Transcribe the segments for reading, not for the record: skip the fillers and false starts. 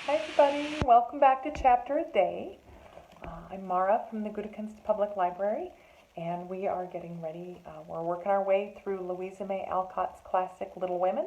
Hi everybody, welcome back to Chapter a Day. I'm Mara from the Goodekunst Public Library, and we are getting ready. We're working our way through Louisa May Alcott's classic Little Women.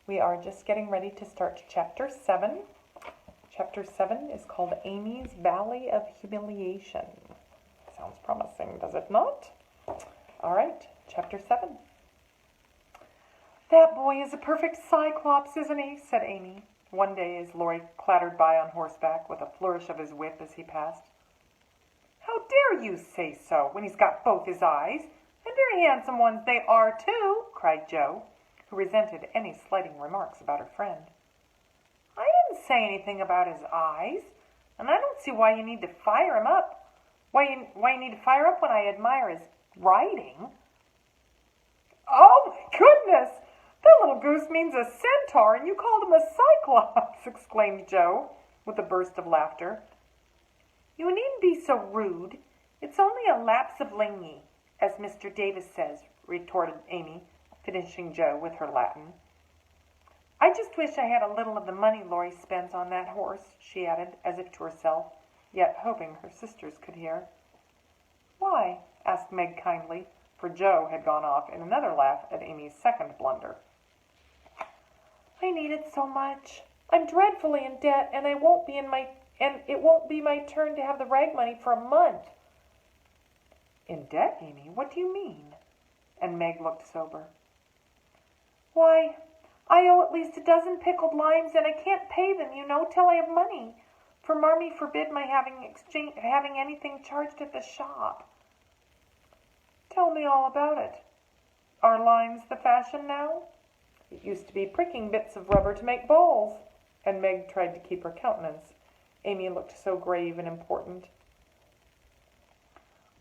We are just getting ready to start Chapter 7. Chapter 7 is called Amy's Valley of Humiliation. Sounds promising, does it not? All right, Chapter 7. "That boy is a perfect cyclops, isn't he?" said Amy, one day as Laurie clattered by on horseback with a flourish of his whip as he passed. "How dare you say so, when he's got both his eyes? And very handsome ones they are, too," cried Jo, who resented any slighting remarks about her friend. "I didn't say anything about his eyes, and I don't see why you need to fire him up. Why you need to fire up when I admire his riding." "Oh, my goodness! That little goose means a centaur, and you called him a cyclops!" exclaimed Jo, with a burst of laughter. "You needn't be so rude. It's only a lapse of linguae, as Mr. Davis says," retorted Amy, finishing Jo with her Latin. "I just wish I had a little of the money Laurie spends on that horse," she added, as if to herself, yet hoping her sisters could hear. "Why?" asked Meg kindly, for Jo had gone off in another laugh at Amy's second blunder. "I need it so much. I'm dreadfully in debt, and it won't be my turn to have the rag money for a month." "In debt, Amy? What do you mean?" And Meg looked sober. "Why, I owe at least a dozen pickled limes, and I can't pay them, till I have money, for Marmee forbid my having anything charged at the shop." "Tell me all about it. Are limes the fashion now? It used to be pricking bits of rubber to make balls," and Meg tried to keep her countenance. Amy looked so grave and important.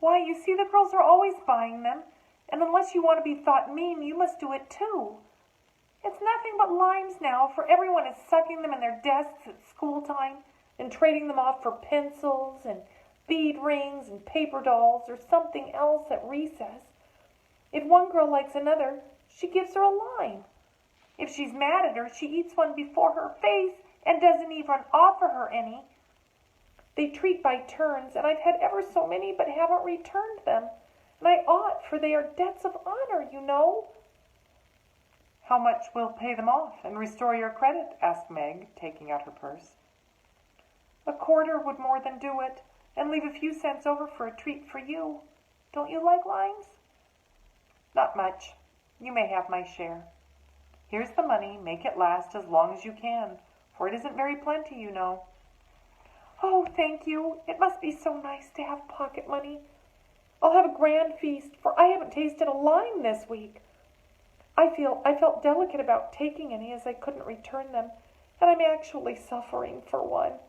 "Why, you see, the girls are always buying them, and unless you want to be thought mean, you must do it too. It's nothing but limes now, for everyone is sucking them in their desks at school time and trading them off for pencils and bead rings and paper dolls or something else at recess. If one girl likes another, she gives her a lime. If she's mad at her, she eats one before her face and doesn't even offer her any. They treat by turns, and I've had ever so many but haven't returned them. And I ought, for they are debts of honor. "How much will pay them off and restore your credit?" asked Meg, taking out her purse. "A quarter would more than do it, and leave a few cents over for a treat for you. Don't you like limes?" "Not much. You may have my share. Here's the money. Make it last as long as you can, for it isn't very plenty, "Oh, thank you. It must be so nice to have pocket money. I'll have a grand feast, for I haven't tasted a lime this week. I felt delicate about taking any, as I couldn't return them, and I'm actually suffering for one."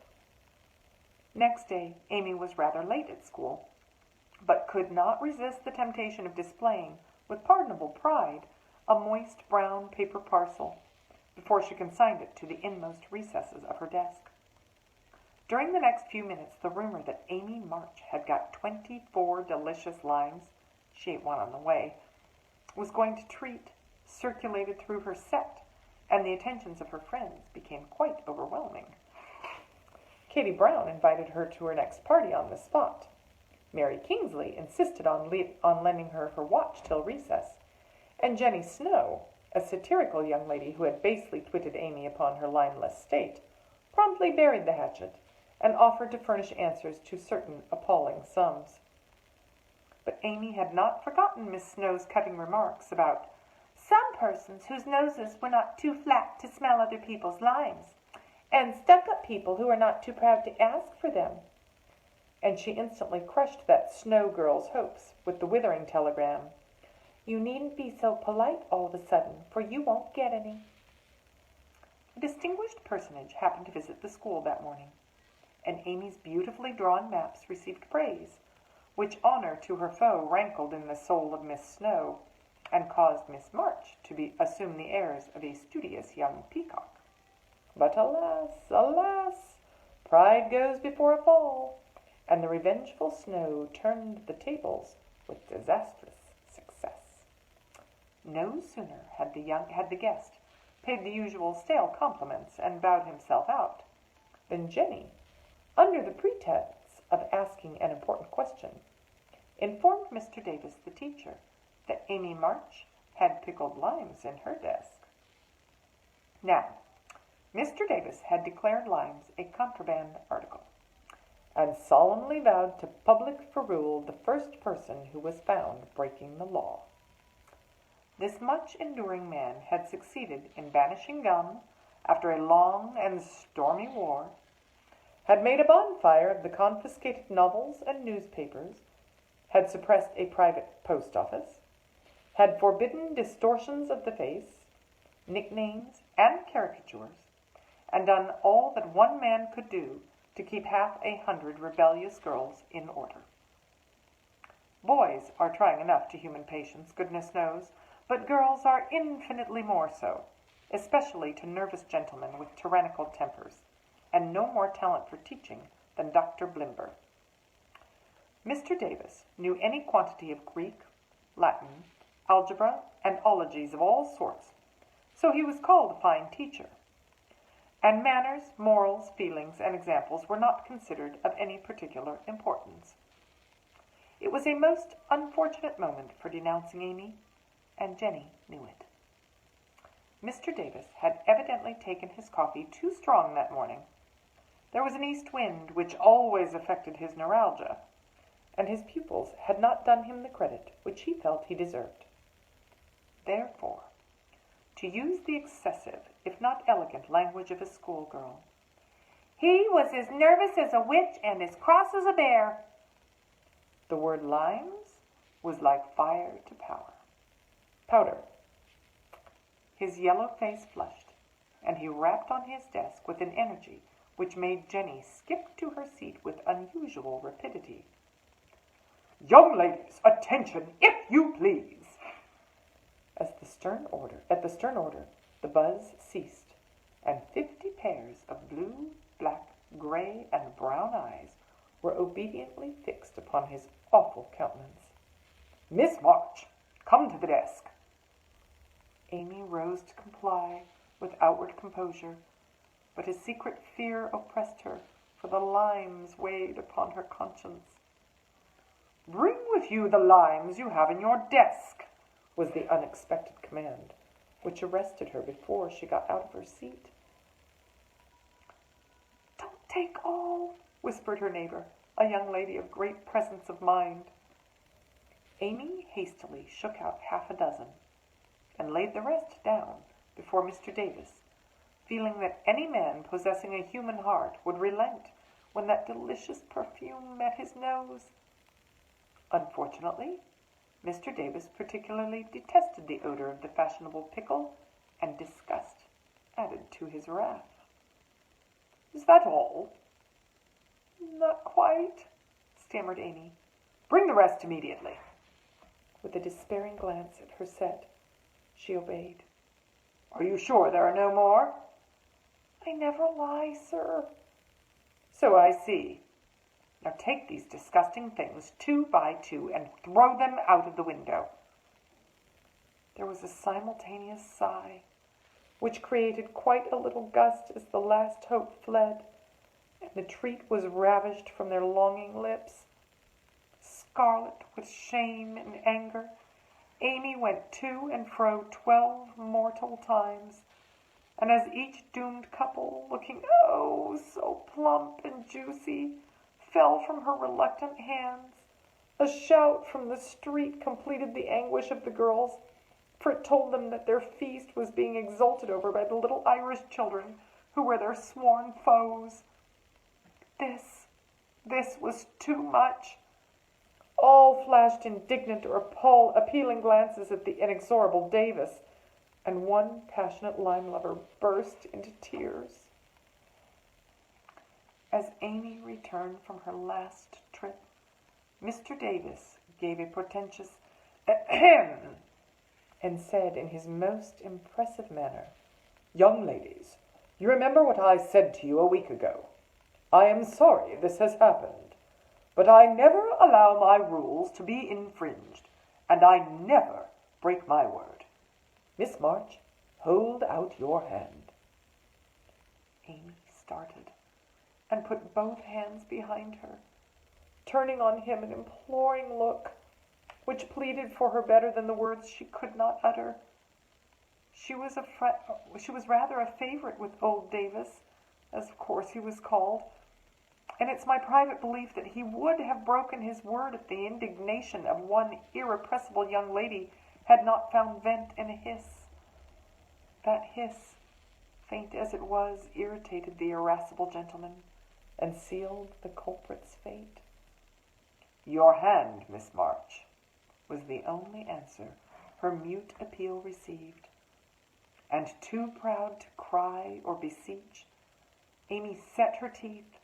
Next day, Amy was rather late at school, but could not resist the temptation of displaying, with pardonable pride, a moist brown paper parcel, before she consigned it to the inmost recesses of her desk. During the next few minutes, the rumor that Amy March had got 24 delicious limes, she ate one on the way, was going to treat, circulated through her set, and the attentions of her friends became quite overwhelming. Katie Brown invited her to her next party on the spot. Mary Kingsley insisted on lending her her watch till recess, and Jenny Snow, a satirical young lady who had basely twitted Amy upon her limeless state, promptly buried the hatchet and offered to furnish answers to certain appalling sums. But Amy had not forgotten Miss Snow's cutting remarks about "some persons whose noses were not too flat to smell other people's limes, and stuck-up people who were not too proud to ask for them," and she instantly crushed that Snow girl's hopes with the withering telegram, "You needn't be so polite all of a sudden, for you won't get any." A distinguished personage happened to visit the school that morning, and Amy's beautifully drawn maps received praise, which honor to her foe rankled in the soul of Miss Snow, and caused Miss March to assume the airs of a studious young peacock. But alas, alas, pride goes before a fall, and the revengeful Snow turned the tables with disastrous success. No sooner had the guest paid the usual stale compliments and bowed himself out, Then Jenny, under the pretense of asking an important question, informed Mr. Davis, the teacher, that Amy March had pickled limes in her desk. Now, Mr. Davis had declared limes a contraband article, and solemnly vowed to public ferule the first person who was found breaking the law. This much-enduring man had succeeded in banishing gum after a long and stormy war, had made a bonfire of the confiscated novels and newspapers, had suppressed a private post office, had forbidden distortions of the face, nicknames, and caricatures, and done all that one man could do to keep 100 rebellious girls in order. Boys are trying enough to human patience, goodness knows, but girls are infinitely more so, especially to nervous gentlemen with tyrannical tempers, and no more talent for teaching than Dr. Blimber. Mr. Davis knew any quantity of Greek, Latin, algebra, and ologies of all sorts, so he was called a fine teacher. And manners, morals, feelings, and examples were not considered of any particular importance. It was a most unfortunate moment for denouncing Amy, and Jenny knew it. Mr. Davis had evidently taken his coffee too strong that morning. There was an east wind which always affected his neuralgia, and his pupils had not done him the credit which he felt he deserved. Therefore, to use the excessive, if not elegant, language of a schoolgirl, he was as nervous as a witch and as cross as a bear. The word limes was like fire to powder. His yellow face flushed, and he rapped on his desk with an energy which made Jenny skip to her seat with unusual rapidity. "Young ladies, attention, if you please!" At the stern order, the buzz ceased, and 50 pairs of blue, black, gray, and brown eyes were obediently fixed upon his awful countenance. "Miss March, come to the desk." Amy rose to comply with outward composure, but a secret fear oppressed her, for the limes weighed upon her conscience. "Bring with you the limes you have in your desk," was the unexpected command, which arrested her before she got out of her seat. "Don't take all," whispered her neighbor, a young lady of great presence of mind. Amy hastily shook out 6, and laid the rest down before Mr. Davis, feeling that any man possessing a human heart would relent when that delicious perfume met his nose. Unfortunately, Mr. Davis particularly detested the odor of the fashionable pickle, and disgust added to his wrath. "Is that all?" "Not quite," stammered Amy. "Bring the rest immediately." With a despairing glance at her set, she obeyed. "Are you sure there are no more?" "I never lie, sir." "So I see. Now take these disgusting things 2 by 2 and throw them out of the window." There was a simultaneous sigh, which created quite a little gust as the last hope fled, and the treat was ravished from their longing lips. Scarlet with shame and anger, Amy went to and fro 12 mortal times, and as each doomed couple, looking oh so plump and juicy, fell from her reluctant hands, a shout from the street completed the anguish of the girls, for it told them that their feast was being exulted over by the little Irish children who were their sworn foes. This was too much. All flashed indignant or appealing glances at the inexorable Davis, and one passionate lime lover burst into tears. As Amy returned from her last trip, Mr. Davis gave a portentous ahem, and said in his most impressive manner, "Young ladies, you remember what I said to you a week ago. I am sorry this has happened, but I never allow my rules to be infringed, and I never break my word. Miss March, hold out your hand." Amy started. and put both hands behind her, turning on him an imploring look which pleaded for her better than the words she could not utter. She was rather a favorite with old Davis, as of course he was called, and it's my private belief that he would have broken his word if the indignation of one irrepressible young lady had not found vent in a hiss. That hiss, faint as it was, irritated the irascible gentleman and sealed the culprit's fate. "Your hand, Miss March," was the only answer her mute appeal received. And too proud to cry or beseech, Amy set her teeth,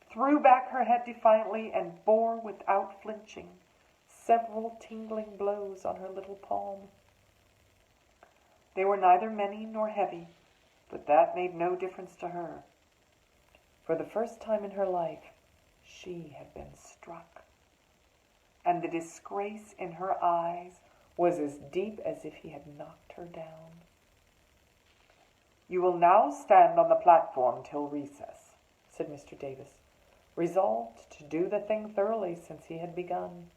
threw back her head defiantly, and bore without flinching several tingling blows on her little palm. They were neither many nor heavy, but that made no difference to her. For the first time in her life, she had been struck, and the disgrace in her eyes was as deep as if he had knocked her down. "You will now stand on the platform till recess," said Mr. Davis, resolved to do the thing thoroughly since he had begun.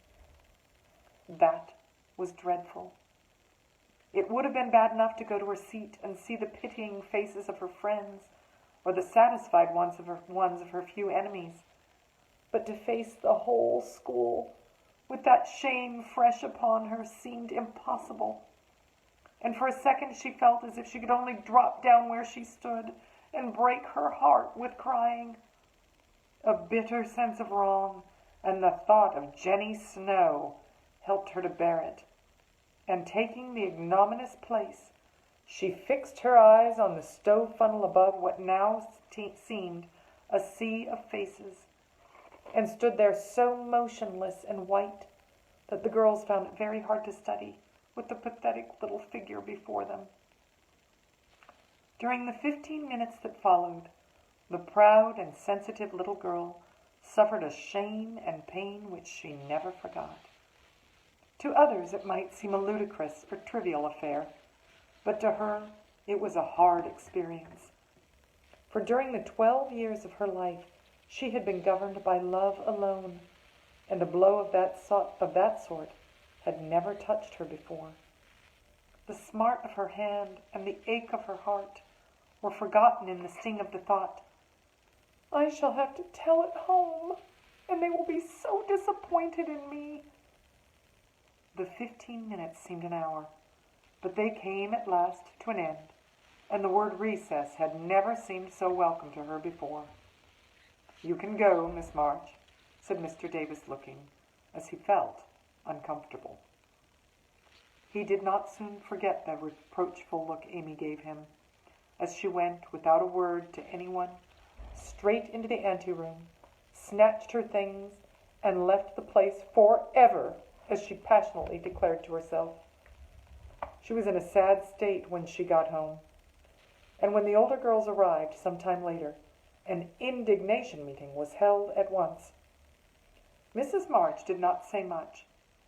That was dreadful. It would have been bad enough to go to her seat and see the pitying faces of her friends, or the satisfied ones of her few enemies. But to face the whole school, with that shame fresh upon her, seemed impossible. And for a second she felt as if she could only drop down where she stood and break her heart with crying. A bitter sense of wrong and the thought of Jenny Snow helped her to bear it. And taking the ignominious place, she fixed her eyes on the stove funnel above what now seemed a sea of faces, and stood there so motionless and white that the girls found it very hard to study with the pathetic little figure before them. During the 15 minutes that followed, the proud and sensitive little girl suffered a shame and pain which she never forgot. To others it might seem a ludicrous or trivial affair, but to her it was a hard experience. For during the 12 years of her life she had been governed by love alone, and a blow of that sort had never touched her before. The smart of her hand and the ache of her heart were forgotten in the sting of the thought, "I shall have to tell it home, and they will be so disappointed in me." The 15 minutes seemed an hour, but they came at last to an end, and the word recess had never seemed so welcome to her before. "You can go, Miss March," said Mr. Davis, looking, as he felt, uncomfortable. He did not soon forget the reproachful look Amy gave him, as she went, without a word to anyone, straight into the anteroom, snatched her things, and left the place forever, as she passionately declared to herself. She was in a sad state when she got home, and when the older girls arrived some time later, an indignation meeting was held at once. Mrs. March did not say much,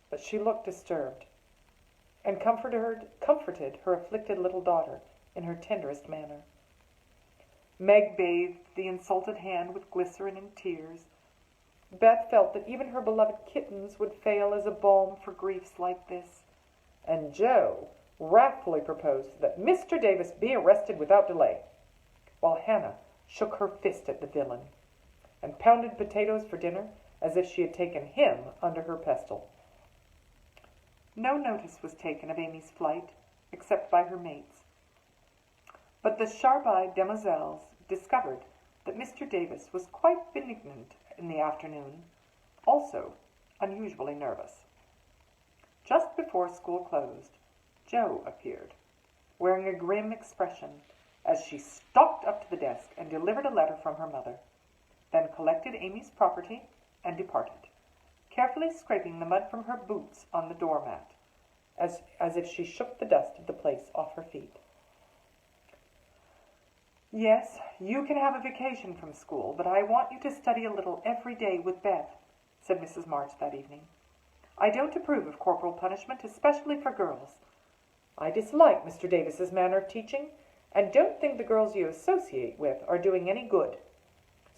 but she looked disturbed, and comforted her afflicted little daughter in her tenderest manner. Meg bathed the insulted hand with glycerin and tears. Beth felt that even her beloved kittens would fail as a balm for griefs like this, and Joe wrathfully proposed that Mr. Davis be arrested without delay, while Hannah shook her fist at the villain, and pounded potatoes for dinner as if she had taken him under her pestle. No notice was taken of Amy's flight, except by her mates, but the sharp-eyed demoiselles discovered that Mr. Davis was quite benignant in the afternoon, also unusually nervous. Just before school closed, Jo appeared, wearing a grim expression, as she stalked up to the desk and delivered a letter from her mother, then collected Amy's property and departed, carefully scraping the mud from her boots on the doormat, as if she shook the dust of the place off her feet. "Yes, you can have a vacation from school, but I want you to study a little every day with Beth," said Mrs. March that evening. "I don't approve of corporal punishment, especially for girls. I dislike Mr. Davis's manner of teaching, and don't think the girls you associate with are doing any good.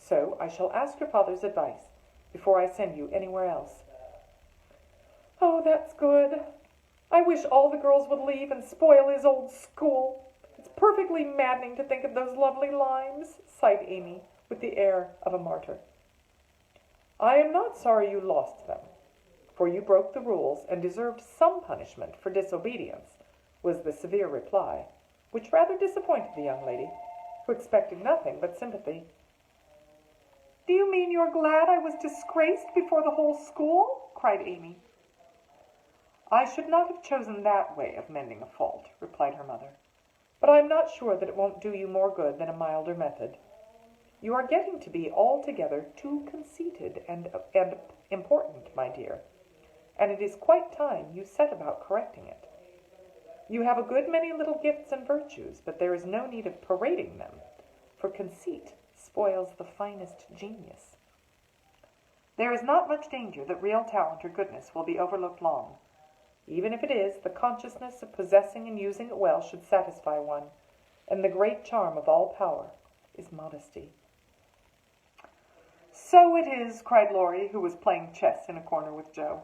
So I shall ask your father's advice before I send you anywhere else." "Oh, that's good. I wish all the girls would leave and spoil his old school. It's perfectly maddening to think of those lovely limes," sighed Amy, with the air of a martyr. "I am not sorry you lost them, for you broke the rules and deserved some punishment for disobedience," was the severe reply, which rather disappointed the young lady, who expected nothing but sympathy. "Do you mean you're glad I was disgraced before the whole school?" cried Amy. "I should not have chosen that way of mending a fault," replied her mother, "but I am not sure that it won't do you more good than a milder method. You are getting to be altogether too conceited and important, my dear, and it is quite time you set about correcting it. You have a good many little gifts and virtues, but there is no need of parading them, for conceit spoils the finest genius. There is not much danger that real talent or goodness will be overlooked long. Even if it is, the consciousness of possessing and using it well should satisfy one, and the great charm of all power is modesty." "So it is," cried Laurie, who was playing chess in a corner with Joe.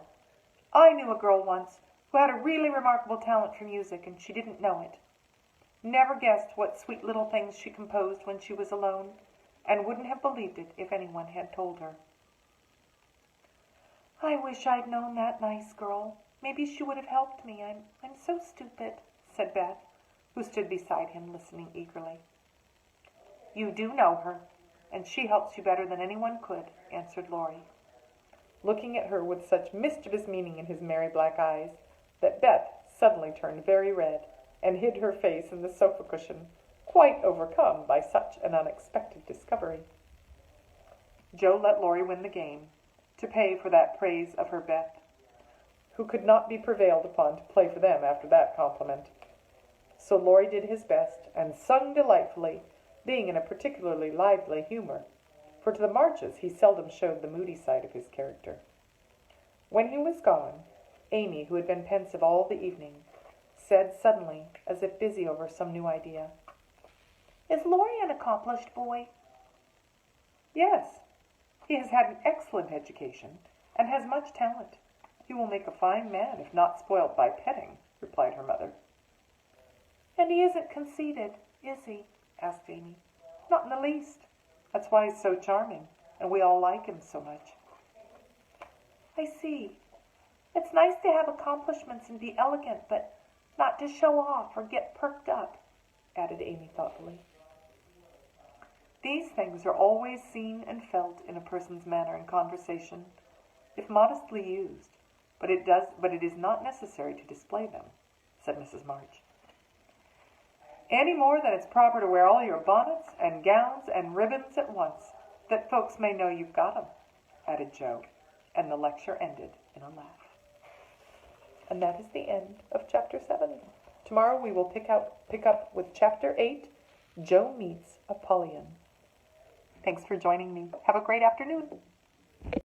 "I knew a girl once who had a really remarkable talent for music, and she didn't know it. Never guessed what sweet little things she composed when she was alone, and wouldn't have believed it if anyone had told her." "I wish I'd known that nice girl. Maybe she would have helped me. I'm so stupid," said Beth, who stood beside him listening eagerly. "You do know her, and she helps you better than anyone could," answered Laurie, looking at her with such mischievous meaning in his merry black eyes that Beth suddenly turned very red and hid her face in the sofa cushion, quite overcome by such an unexpected discovery. Joe let Laurie win the game, to pay for that praise of her Beth, who could not be prevailed upon to play for them after that compliment. So Laurie did his best, and sung delightfully, being in a particularly lively humor, for to the Marches he seldom showed the moody side of his character. When he was gone, Amy, who had been pensive all the evening, said suddenly, as if busy over some new idea, "Is Laurie an accomplished boy?" "Yes, he has had an excellent education, and has much talent. He will make a fine man if not spoilt by petting," replied her mother. "And he isn't conceited, is he?" asked Amy. "Not in the least. That's why he's so charming, and we all like him so much." "I see. It's nice to have accomplishments and be elegant, but not to show off or get perked up," added Amy thoughtfully. "These things are always seen and felt in a person's manner and conversation, if modestly used, but it is not necessary to display them," said Mrs. March. "Any more than it's proper to wear all your bonnets and gowns and ribbons at once, that folks may know you've got 'em," added Joe, and the lecture ended in a laugh. And that is the end of Chapter 7. Tomorrow we will pick up with Chapter 8, Joe Meets Apollyon. Thanks for joining me. Have a great afternoon.